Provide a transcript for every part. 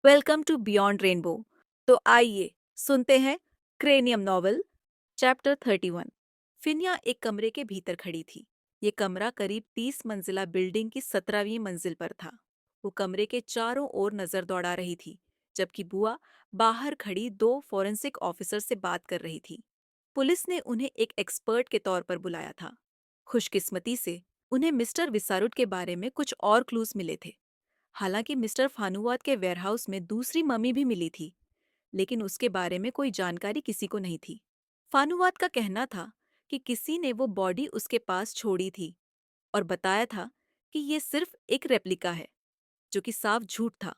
Welcome to beyond rainbow. तो आइए सुनते हैं क्रेनियम नॉवल चैप्टर 31। फिनिया एक कमरे के भीतर खड़ी थी। ये कमरा करीब 30 मंजिला बिल्डिंग की 17वीं मंजिल पर था। वो कमरे के चारों ओर नजर दौड़ा रही थी, जबकि बुआ बाहर खड़ी दो फॉरेंसिक ऑफिसर से बात कर रही थी। पुलिस ने उन्हें एक एक्सपर्ट के तौर पर बुलाया था। खुशकिस्मती से उन्हें मिस्टर विसारुट के बारे में कुछ और क्लूज मिले थे। हालांकि मिस्टर फानुवाद के वेयरहाउस में दूसरी मम्मी भी मिली थी, लेकिन उसके बारे में कोई जानकारी किसी को नहीं थी। फानुवाद का कहना था कि किसी ने वो बॉडी उसके पास छोड़ी थी और बताया था कि ये सिर्फ एक रेप्लिका है, जो कि साफ झूठ था।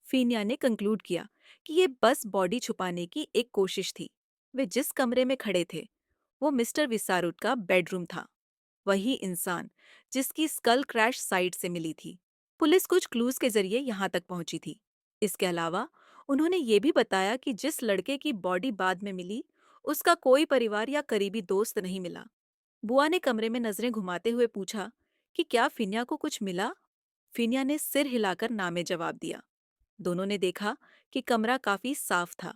फीनिया ने कंक्लूड किया कि ये बस बॉडी छुपाने की एक कोशिश थी। वे जिस कमरे में खड़े थे, वो मिस्टर विसारुट का बेडरूम था। वही इंसान जिसकी स्कल क्रैश साइट से मिली थी। पुलिस कुछ क्लूज के जरिए यहाँ तक पहुंची थी। इसके अलावा उन्होंने ये भी बताया कि जिस लड़के की बॉडी बाद में मिली, उसका कोई परिवार या करीबी दोस्त नहीं मिला। बुआ ने कमरे में नजरें घुमाते हुए पूछा कि क्या फिनिया को कुछ मिला। फिनिया ने सिर हिलाकर ना में जवाब दिया। दोनों ने देखा कि कमरा काफी साफ था,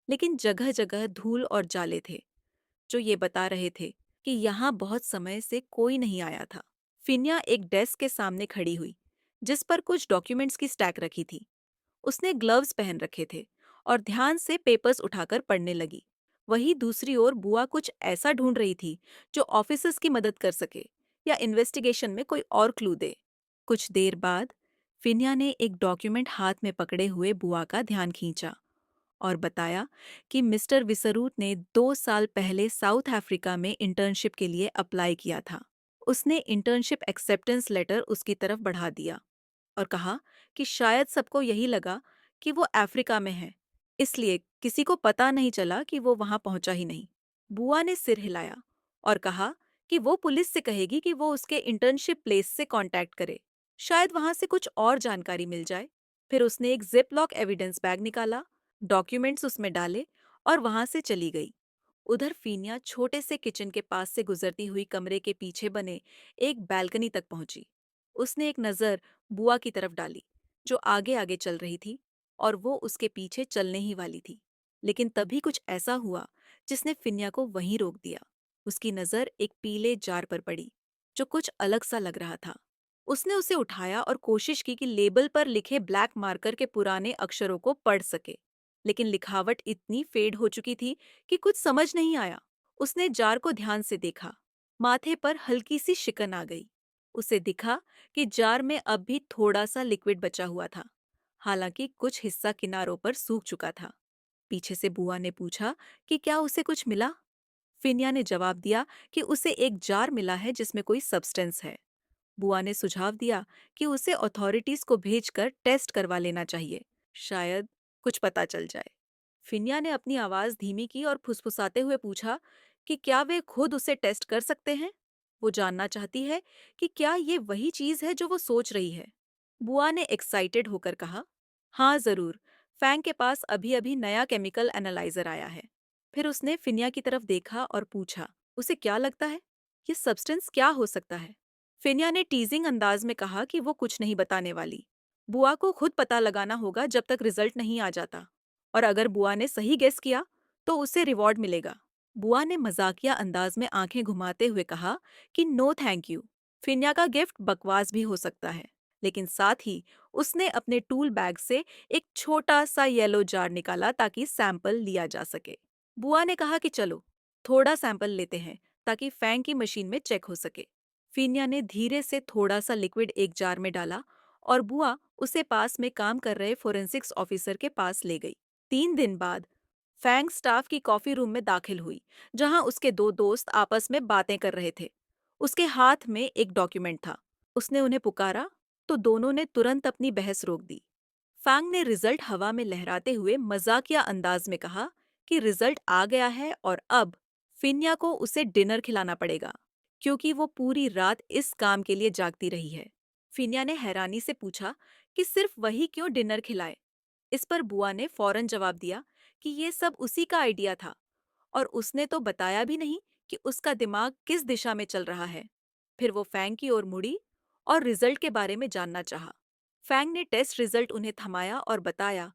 लेकिन जगह जगह धूल और जाले थे, जो ये बता रहे थे कि यहाँ बहुत समय से कोई नहीं आया था। फिनिया एक डेस्क के सामने खड़ी हुई, जिस पर कुछ डॉक्यूमेंट्स की स्टैक रखी थी। उसने ग्लव्स पहन रखे थे और ध्यान से पेपर्स उठाकर पढ़ने लगी। वहीं दूसरी ओर बुआ कुछ ऐसा ढूंढ रही थी जो ऑफिसर्स की मदद कर सके या इन्वेस्टिगेशन में कोई और क्लू दे। कुछ देर बाद फिनिया ने एक डॉक्यूमेंट हाथ में पकड़े हुए बुआ का ध्यान खींचा और बताया कि मिस्टर विसरूत ने 2 साल पहले साउथ अफ्रीका में इंटर्नशिप के लिए अप्लाई किया था। उसने इंटर्नशिप एक्सेप्टेंस लेटर उसकी तरफ बढ़ा दिया और कहा कि शायद सबको यही लगा कि वो अफ्रीका में है, इसलिए किसी को पता नहीं चला कि वो वहां पहुंचा ही नहीं। बुआ ने सिर हिलाया और कहा कि वो पुलिस से कहेगी कि वो उसके इंटर्नशिप प्लेस से कांटेक्ट करे, शायद वहां से कुछ और जानकारी मिल जाए। फिर उसने एक जिप लॉक एविडेंस बैग निकाला, डॉक्यूमेंट्स उसमें डाले और वहां से चली गई। उधर फीनिया छोटे से किचन के पास से गुजरती हुई कमरे के पीछे बने एक बैल्कनी तक पहुंची। उसने एक नजर बुआ की तरफ डाली, जो आगे आगे चल रही थी, और वो उसके पीछे चलने ही वाली थी। लेकिन तभी कुछ ऐसा हुआ जिसने फिनिया को वहीं रोक दिया। उसकी नजर एक पीले जार पर पड़ी, जो कुछ अलग सा लग रहा था। उसने उसे उठाया और कोशिश की कि लेबल पर लिखे ब्लैक मार्कर के पुराने अक्षरों को पढ़ सके, लेकिन लिखावट इतनी फेड हो चुकी थी कि कुछ समझ नहीं आया। उसने जार को ध्यान से देखा। माथे पर हल्की सी शिकन आ गई। उसे दिखा कि जार में अब भी थोड़ा सा लिक्विड बचा हुआ था, हालांकि कुछ हिस्सा किनारों पर सूख चुका था। पीछे से बुआ ने पूछा कि क्या उसे कुछ मिला। फिनिया ने जवाब दिया कि उसे एक जार मिला है जिसमें कोई सब्सटेंस है। बुआ ने सुझाव दिया कि उसे अथॉरिटीज को भेजकर टेस्ट करवा लेना चाहिए, शायद कुछ पता चल जाए। फिनिया ने अपनी आवाज धीमी की और फुसफुसाते हुए पूछा कि क्या वे खुद उसे टेस्ट कर सकते हैं। वो जानना चाहती है कि क्या ये वही चीज है जो वो सोच रही है। बुआ ने एक्साइटेड होकर कहा, हाँ जरूर, फैंग के पास अभी अभी नया केमिकल एनालाइजर आया है। फिर उसने फिनिया की तरफ देखा और पूछा, उसे क्या लगता है, ये सब्सटेंस क्या हो सकता है। फिनिया ने टीजिंग अंदाज में कहा कि वो कुछ नहीं बताने वाली। बुआ को खुद पता लगाना होगा जब तक रिजल्ट नहीं आ जाता, और अगर बुआ ने सही गेस किया तो उसे रिवॉर्ड मिलेगा। बुआ ने मजाकिया अंदाज में आंखें घुमाते हुए कहा कि नो थैंक यू, फिनिया का गिफ्ट बकवास भी हो सकता है। लेकिन साथ ही उसने अपने टूल बैग से एक छोटा सा येलो जार निकाला ताकि सैंपल लिया जा सके। बुआ ने कहा कि चलो थोड़ा सैंपल लेते हैं ताकि फैंग की मशीन में चेक हो सके। फिनिया ने धीरे से थोड़ा सा लिक्विड एक जार में डाला और बुआ उसे पास में काम कर रहे फोरेंसिक्स ऑफिसर के पास ले गई। 3 दिन बाद फैंग स्टाफ की कॉफी रूम में दाखिल हुई, जहां उसके दो दोस्त आपस में बातें कर रहे थे। उसके हाथ में एक डॉक्यूमेंट था। उसने उन्हें पुकारा तो दोनों ने तुरंत अपनी बहस रोक दी। फैंग ने रिजल्ट हवा में लहराते हुए मजाकिया अंदाज में कहा कि रिजल्ट आ गया है और अब फिनिया को उसे डिनर खिलाना पड़ेगा, क्योंकि वो पूरी रात इस काम के लिए जागती रही है। फिनिया ने हैरानी से पूछा कि सिर्फ वही क्यों डिनर खिलाए। इस पर बुआ ने फौरन जवाब दिया कि ये सब उसी का आइडिया था, और उसने तो बताया भी नहीं कि उसका दिमाग किस दिशा में चल रहा है। फिर वो फैंग की ओर मुड़ी और रिजल्ट के बारे में जानना चाहा। फैंग ने टेस्ट रिजल्ट उन्हें थमाया और बताया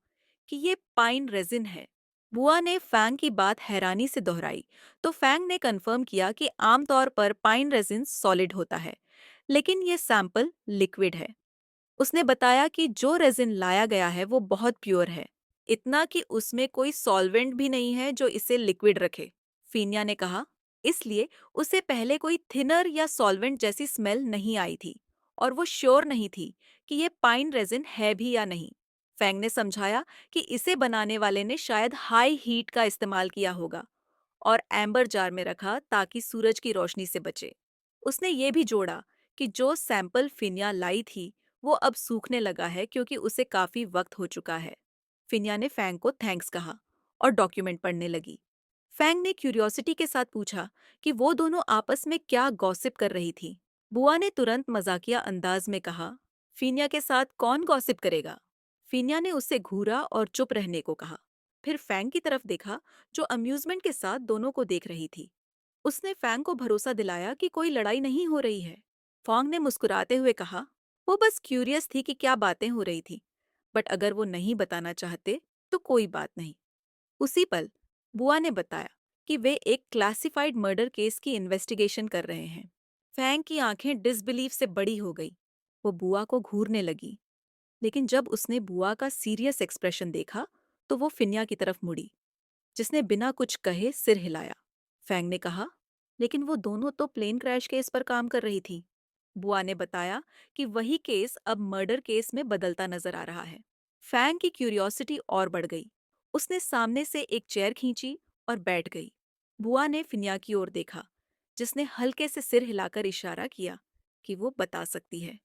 कि ये पाइन रेजिन है। बुआ ने फैंग की बात हैरानी से दोहराई, तो फैंग ने कंफर्म किया कि आमतौर पर पाइन रेजिन सॉलिड होता है, लेकिन ये सैंपल लिक्विड है। उसने बताया कि जो रेजिन लाया गया है वो बहुत प्योर है, इतना कि उसमें कोई सॉल्वेंट भी नहीं है जो इसे लिक्विड रखे। फीनिया ने कहा, इसलिए उसे पहले कोई थिनर या सॉल्वेंट जैसी स्मेल नहीं आई थी और वो श्योर नहीं थी कि ये पाइन रेजिन है भी या नहीं। फैंग ने समझाया कि इसे बनाने वाले ने शायद हाई हीट का इस्तेमाल किया होगा और एम्बर जार में रखा ताकि सूरज की रोशनी से बचे। उसने ये भी जोड़ा कि जो सैंपल फिनिया लाई थी वो अब सूखने लगा है क्योंकि उसे काफी वक्त हो चुका है। फिनिया ने फैंग को थैंक्स कहा और डॉक्यूमेंट पढ़ने लगी। फैंग ने क्यूरियोसिटी के साथ पूछा कि वो दोनों आपस में क्या गॉसिप कर रही थी। बुआ ने तुरंत मजाकिया अंदाज में कहा, फिनिया के साथ कौन गॉसिप करेगा? फिनिया ने उससे घूरा और चुप रहने को कहा। फिर फैंग की तरफ देखा, जो अम्यूजमेंट के साथ दोनों को देख रही थी। उसने फैंग को भरोसा दिलाया कि कोई लड़ाई नहीं हो रही है। फॉन्ग ने मुस्कुराते हुए कहा, वो बस क्यूरियस थी कि क्या बातें हो रही थी, बट अगर वो नहीं बताना चाहते तो कोई बात नहीं। उसी पल बुआ ने बताया कि वे एक क्लासिफाइड मर्डर केस की इन्वेस्टिगेशन कर रहे हैं। फैंग की आंखें डिसबिलीफ से बड़ी हो गई। वो बुआ को घूरने लगी, लेकिन जब उसने बुआ का सीरियस एक्सप्रेशन देखा तो वो फिन्या की तरफ मुड़ी, जिसने बिना कुछ कहे सिर हिलाया। फैंग ने कहा, लेकिन वो दोनों तो प्लेन क्रैश केस पर काम कर रही थी। बुआ ने बताया कि वही केस अब मर्डर केस में बदलता नजर आ रहा है। फैंग की क्यूरियोसिटी और बढ़ गई। उसने सामने से एक चेयर खींची और बैठ गई। बुआ ने फिनिया की ओर देखा, जिसने हल्के से सिर हिलाकर इशारा किया कि वो बता सकती है।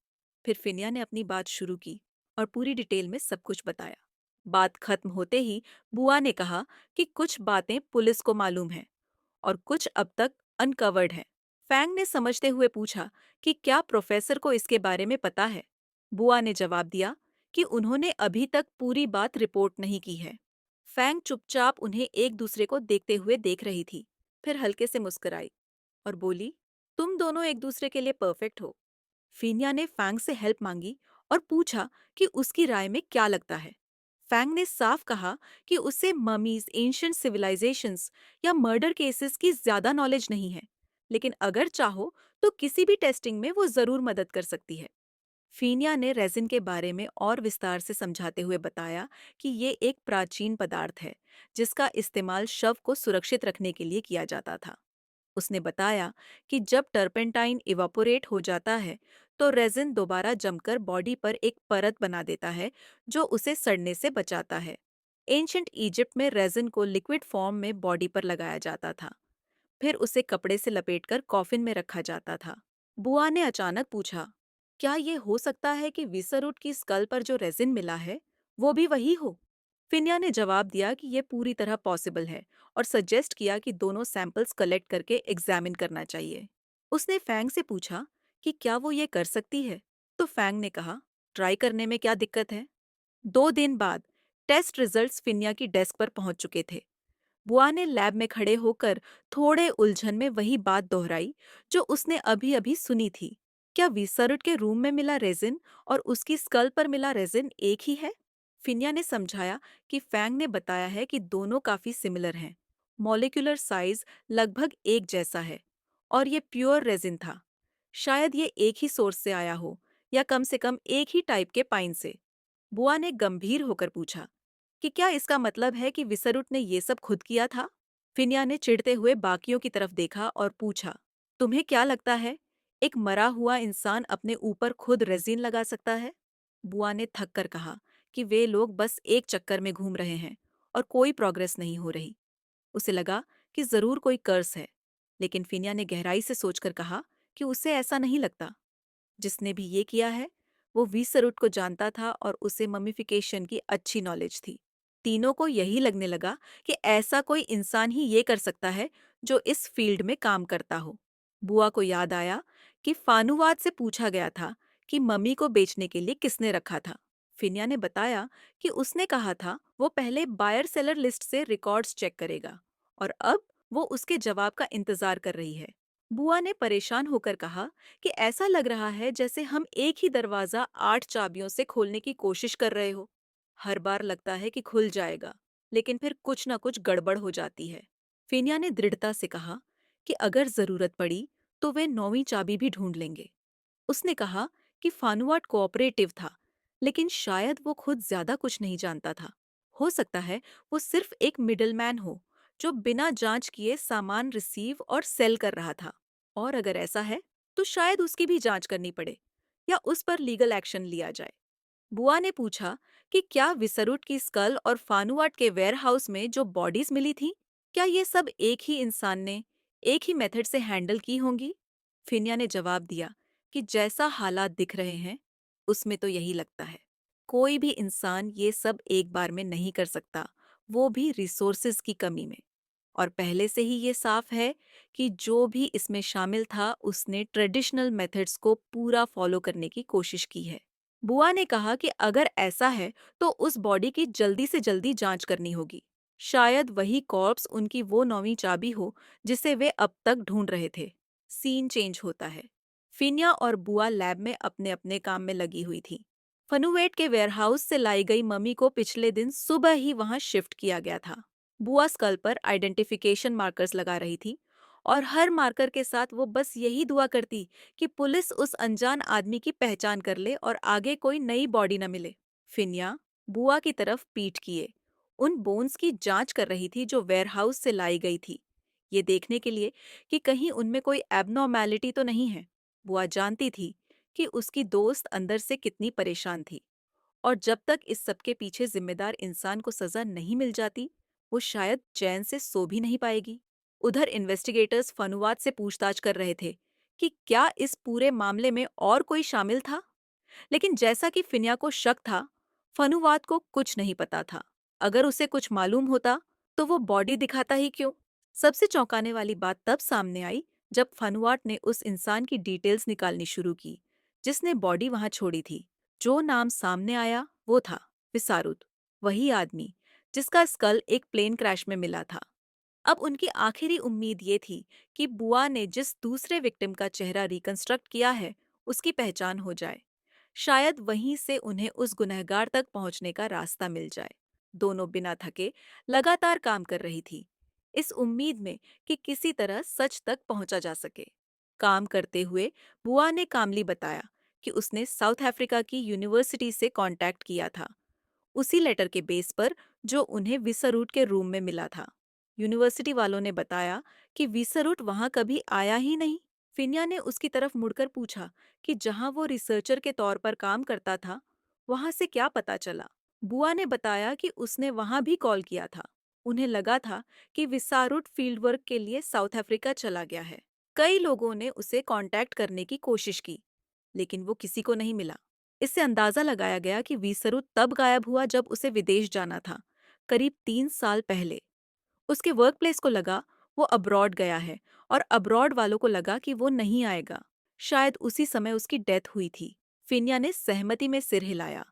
फिर फिनिया ने अपनी बात शुरू की और पूरी डिटेल में सब कुछ बताया। बात खत्म होते ही बुआ ने कहा कि कुछ बातें पुलिस को मालूम हैं और कुछ अब तक अनकवर्ड है। फैंग ने समझते हुए पूछा कि क्या प्रोफेसर को इसके बारे में पता है। बुआ ने जवाब दिया कि उन्होंने अभी तक पूरी बात रिपोर्ट नहीं की है। फैंग चुपचाप उन्हें एक दूसरे को देखते हुए देख रही थी, फिर हल्के से मुस्कुराई और बोली, तुम दोनों एक दूसरे के लिए परफेक्ट हो। फीनिया ने फैंग से हेल्प मांगी और पूछा कि उसकी राय में क्या लगता है। फैंग ने साफ कहा कि उसे ममीज, एंशियंट सिविलाइजेशंस या मर्डर केसेस की ज्यादा नॉलेज नहीं है, लेकिन अगर चाहो तो किसी भी टेस्टिंग में वो जरूर मदद कर सकती है। फीनिया ने रेजिन के बारे में और विस्तार से समझाते हुए बताया कि ये एक प्राचीन पदार्थ है जिसका इस्तेमाल शव को सुरक्षित रखने के लिए किया जाता था। उसने बताया कि जब टर्पेंटाइन इवापोरेट हो जाता है तो रेजिन दोबारा जमकर बॉडी पर एक परत बना देता है जो उसे सड़ने से बचाता है। एंशंट इजिप्ट में रेजिन को लिक्विड फॉर्म में बॉडी पर लगाया जाता था, फिर उसे कपड़े से लपेटकर कॉफिन में रखा जाता था। बुआ ने अचानक पूछा, क्या ये हो सकता है कि विसरुट की स्कल पर जो रेजिन मिला है वो भी वही हो? फिनिया ने जवाब दिया कि यह पूरी तरह पॉसिबल है और सजेस्ट किया कि दोनों सैंपल्स कलेक्ट करके एग्जामिन करना चाहिए। उसने फैंग से पूछा कि क्या वो ये कर सकती है, तो फैंग ने कहा, ट्राई करने में क्या दिक्कत है। 2 दिन बाद टेस्ट रिजल्ट्स फिनिया की डेस्क पर पहुंच चुके थे। बुआ ने लैब में खड़े होकर थोड़े उलझन में वही बात दोहराई जो उसने अभी अभी सुनी थी। क्या विसरुट के रूम में मिला रेजिन और उसकी स्कल पर मिला रेजिन एक ही है? फिनिया ने समझाया कि फैंग ने बताया है कि दोनों काफी सिमिलर हैं। मॉलिक्यूलर साइज लगभग एक जैसा है और ये प्योर रेजिन था। शायद ये एक ही सोर्स से आया हो या कम से कम एक ही टाइप के पाइन से। बुआ ने गंभीर होकर पूछा कि क्या इसका मतलब है कि विसरुट ने ये सब खुद किया था? फिनिया ने चिढ़ते हुए बाकियों की तरफ देखा और पूछा, तुम्हें क्या लगता है एक मरा हुआ इंसान अपने ऊपर खुद रेजिन लगा सकता है? बुआ ने थक कर कहा कि वे लोग बस एक चक्कर में घूम रहे हैं और कोई प्रोग्रेस नहीं हो रही। उसे लगा कि जरूर कोई कर्स है, लेकिन फिनिया ने गहराई से सोचकर कहा कि उसे ऐसा नहीं लगता। जिसने भी ये किया है वो वीसरुट को जानता था और उसे ममिफिकेशन की अच्छी नॉलेज थी। तीनों को यही लगने लगा कि ऐसा कोई इंसान ही ये कर सकता है जो इस फील्ड में काम करता हो। बुआ को याद आया कि फानुवाद से पूछा गया था कि मम्मी को बेचने के लिए किसने रखा था। फिनिया ने बताया कि उसने कहा था वो पहले बायर सेलर लिस्ट से रिकॉर्ड्स चेक करेगा और अब वो उसके जवाब का इंतजार कर रही है। बुआ ने परेशान होकर कहा कि ऐसा लग रहा है जैसे हम एक ही दरवाजा 8 चाबियों से खोलने की कोशिश कर रहे हो। हर बार लगता है कि खुल जाएगा, लेकिन फिर कुछ ना कुछ गड़बड़ हो जाती है। फिनिया ने दृढ़ता से कहा कि अगर जरूरत पड़ी तो वे 9वीं चाबी भी ढूंढ लेंगे। उसने कहा कि फानुआट कोऑपरेटिव था, लेकिन शायद वो खुद ज्यादा कुछ नहीं जानता था। हो सकता है वो सिर्फ एक मिडलमैन हो जो बिना जांच किए सामान रिसीव और सेल कर रहा था। और अगर ऐसा है तो शायद उसकी भी जांच करनी पड़े या उस पर लीगल एक्शन लिया जाए। बुआ ने पूछा कि क्या विसरुट की स्कल और फानुआट के वेयरहाउस में जो बॉडीज मिली थी, क्या ये सब एक ही इंसान ने एक ही मेथड से हैंडल की होंगी। फिनिया ने जवाब दिया कि जैसा हालात दिख रहे हैं उसमें तो यही लगता है। कोई भी इंसान ये सब एक बार में नहीं कर सकता, वो भी रिसोर्सेज की कमी में। और पहले से ही ये साफ है कि जो भी इसमें शामिल था उसने ट्रेडिशनल मेथड्स को पूरा फॉलो करने की कोशिश की है। बुआ ने कहा कि अगर ऐसा है तो उस बॉडी की जल्दी से जल्दी जांच करनी होगी। शायद वही कॉर्प्स उनकी वो 9वीं चाबी हो जिसे वे अब तक ढूंढ रहे थे। सीन चेंज होता है। फिनिया और बुआ लैब में अपने अपने काम में लगी हुई थी। फनुवेट के वेयरहाउस से लाई गई मम्मी को पिछले दिन सुबह ही वहां शिफ्ट किया गया था। बुआ स्कल पर आइडेंटिफिकेशन मार्कर्स लगा रही थी और हर मार्कर के साथ वो बस यही दुआ करती कि पुलिस उस अनजान आदमी की पहचान कर ले और आगे कोई नई बॉडी न मिले। फिनिया बुआ की तरफ पीठ किए उन बोन्स की जांच कर रही थी जो वेयरहाउस से लाई गई थी, ये देखने के लिए कि कहीं उनमें कोई एबनॉर्मैलिटी तो नहीं है। बुआ जानती थी कि उसकी दोस्त अंदर से कितनी परेशान थी और जब तक इस सब के पीछे जिम्मेदार इंसान को सजा नहीं मिल जाती, वो शायद चैन से सो भी नहीं पाएगी। उधर इन्वेस्टिगेटर्स फनुवाद से पूछताछ कर रहे थे कि क्या इस पूरे मामले में और कोई शामिल था, लेकिन जैसा कि फिनिया को शक था, फनुवाद को कुछ नहीं पता था। अगर उसे कुछ मालूम होता तो वो बॉडी दिखाता ही क्यों। सबसे चौंकाने वाली बात तब सामने आई जब फनुवाट ने उस इंसान की डिटेल्स निकालनी शुरू की जिसने बॉडी वहां छोड़ी थी। जो नाम सामने आया वो था विसारुत, वही आदमी जिसका स्कल एक प्लेन क्रैश में मिला था। अब उनकी आखिरी उम्मीद ये थी कि बुआ ने जिस दूसरे विक्टिम का चेहरा रिकंस्ट्रक्ट किया है उसकी पहचान हो जाए। शायद वहीं से उन्हें उस गुनहगार तक पहुंचने का रास्ता मिल जाए। दोनों बिना थके लगातार काम कर रही थी, इस उम्मीद में कि किसी तरह सच तक पहुंचा जा सके। काम करते हुए बुआ ने कामली बताया कि उसने साउथ अफ्रीका की यूनिवर्सिटी से कांटेक्ट किया था, उसी लेटर के बेस पर जो उन्हें विसरूट के रूम में मिला था। यूनिवर्सिटी वालों ने बताया कि विसरूट वहां कभी आया ही नहीं। फिनिया ने उसकी तरफ मुड़कर पूछा कि जहां वो रिसर्चर के तौर पर काम करता था, वहां से क्या पता चला। बुआ ने बताया कि उसने वहां भी कॉल किया था। उन्हें लगा था कि विसारुट फील्ड वर्क के लिए साउथ अफ्रीका चला गया है। कई लोगों ने उसे कांटेक्ट करने की कोशिश की, लेकिन वो किसी को नहीं मिला। इससे अंदाजा लगाया गया कि विसरू तब गायब हुआ जब उसे विदेश जाना था, करीब 3 साल पहले। उसके वर्क प्लेस को लगा वो अब्रॉड गया है और अब्रॉड वालों को लगा कि वो नहीं आएगा। शायद उसी समय उसकी डेथ हुई थी। फिनिया ने सहमति में सिर हिलाया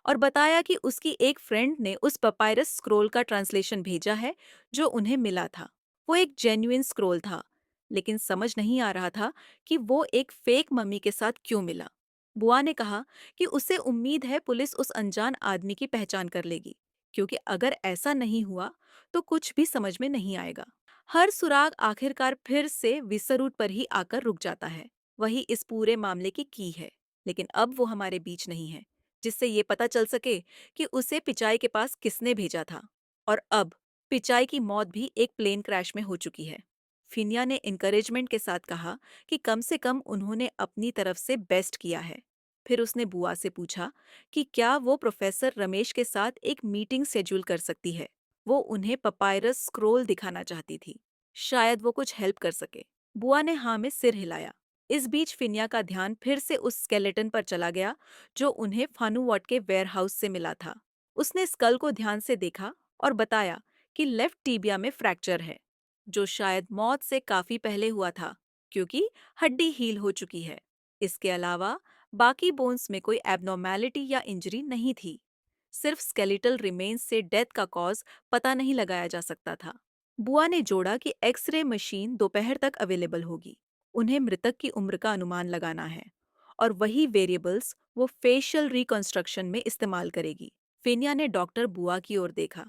और बताया कि उसकी एक फ्रेंड ने उस पपायरस स्क्रोल का ट्रांसलेशन भेजा है जो उन्हें मिला था। वो एक जेन्युइन स्क्रोल था, लेकिन समझ नहीं आ रहा था कि वो एक फेक मम्मी के साथ क्यों मिला। बुआ ने कहा कि उसे उम्मीद है पुलिस उस अनजान आदमी की पहचान कर लेगी, क्योंकि अगर ऐसा नहीं हुआ तो कुछ भी समझ में नहीं आएगा। हर सुराग आखिरकार फिर से विसरूट पर ही आकर रुक जाता है। वही इस पूरे मामले की है, लेकिन अब वो हमारे बीच नहीं है जिससे ये पता चल सके कि उसे पिचाई के पास किसने भेजा था। और अब पिचाई की मौत भी एक प्लेन क्रैश में हो चुकी है। फिनिया ने इनकरेजमेंट के साथ कहा कि कम से कम उन्होंने अपनी तरफ से बेस्ट किया है। फिर उसने बुआ से पूछा कि क्या वो प्रोफेसर रमेश के साथ एक मीटिंग शेड्यूल कर सकती है। वो उन्हें पपायरस स्क्रोल दिखाना चाहती थी, शायद वो कुछ हेल्प कर सके। बुआ ने हाँ में सिर हिलाया। इस बीच फिनिया का ध्यान फिर से उस स्केलेटन पर चला गया जो उन्हें फानुवॉट के वेयरहाउस से मिला था। उसने स्कल को ध्यान से देखा और बताया कि लेफ्ट टीबिया में फ्रैक्चर है, जो शायद मौत से काफी पहले हुआ था, क्योंकि हड्डी हील हो चुकी है। इसके अलावा बाकी बोन्स में कोई एबनॉर्मैलिटी या इंजरी नहीं थी। सिर्फ स्केलेटल रिमेन्स से डेथ का कॉज पता नहीं लगाया जा सकता था। बुआ ने जोड़ा कि एक्सरे मशीन दोपहर तक अवेलेबल होगी। उन्हें मृतक की उम्र का अनुमान लगाना है और वही वेरिएबल्स वो फेशियल रिकंस्ट्रक्शन में इस्तेमाल करेगी। फिनिया ने डॉक्टर बुआ की ओर देखा,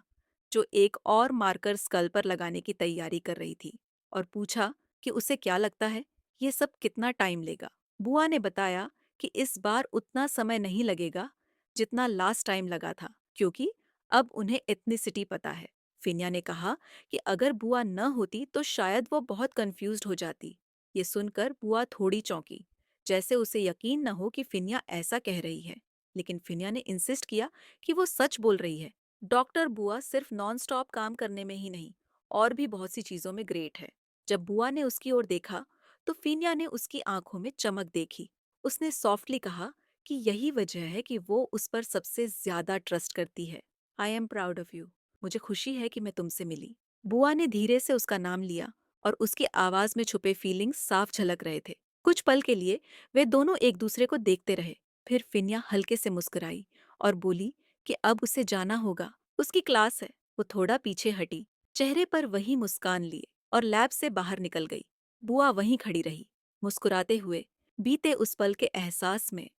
जो एक और मार्कर स्कल पर लगाने की तैयारी कर रही थी, और पूछा कि उसे क्या लगता है, ये सब कितना टाइम लेगा। बुआ ने बताया कि इस बार उतना समय नहीं लगेगा जितना लास्ट टाइम लगा था, क्योंकि अब उन्हें एथनिसिटी पता है। फिनिया ने कहा कि अगर बुआ न होती तो शायद वो बहुत कंफ्यूज्ड हो जाती। ये सुनकर बुआ थोड़ी चौंकी, जैसे उसे यकीन न हो कि फिनिया ऐसा कह रही है। लेकिन फिनिया ने इंसिस्ट किया कि वो सच बोल रही है। डॉक्टर बुआ सिर्फ नॉन स्टॉप काम करने में ही नहीं, और भी बहुत सी चीजों में ग्रेट है। जब बुआ ने उसकी ओर देखा तो फिनिया ने उसकी आंखों में चमक देखी। उसने सॉफ्टली कहा कि यही वजह है कि वो उस पर सबसे ज्यादा ट्रस्ट करती है। I am proud of you. मुझे खुशी है कि मैं तुमसे मिली। बुआ ने धीरे से उसका नाम लिया और उसकी आवाज में छुपे फीलिंग्स साफ झलक रहे थे। कुछ पल के लिए वे दोनों एक दूसरे को देखते रहे। फिर फिनिया हल्के से मुस्कुराई और बोली कि अब उसे जाना होगा, उसकी क्लास है। वो थोड़ा पीछे हटी, चेहरे पर वही मुस्कान लिए, और लैब से बाहर निकल गई। बुआ वहीं खड़ी रही, मुस्कुराते हुए, बीते उस पल के एहसास में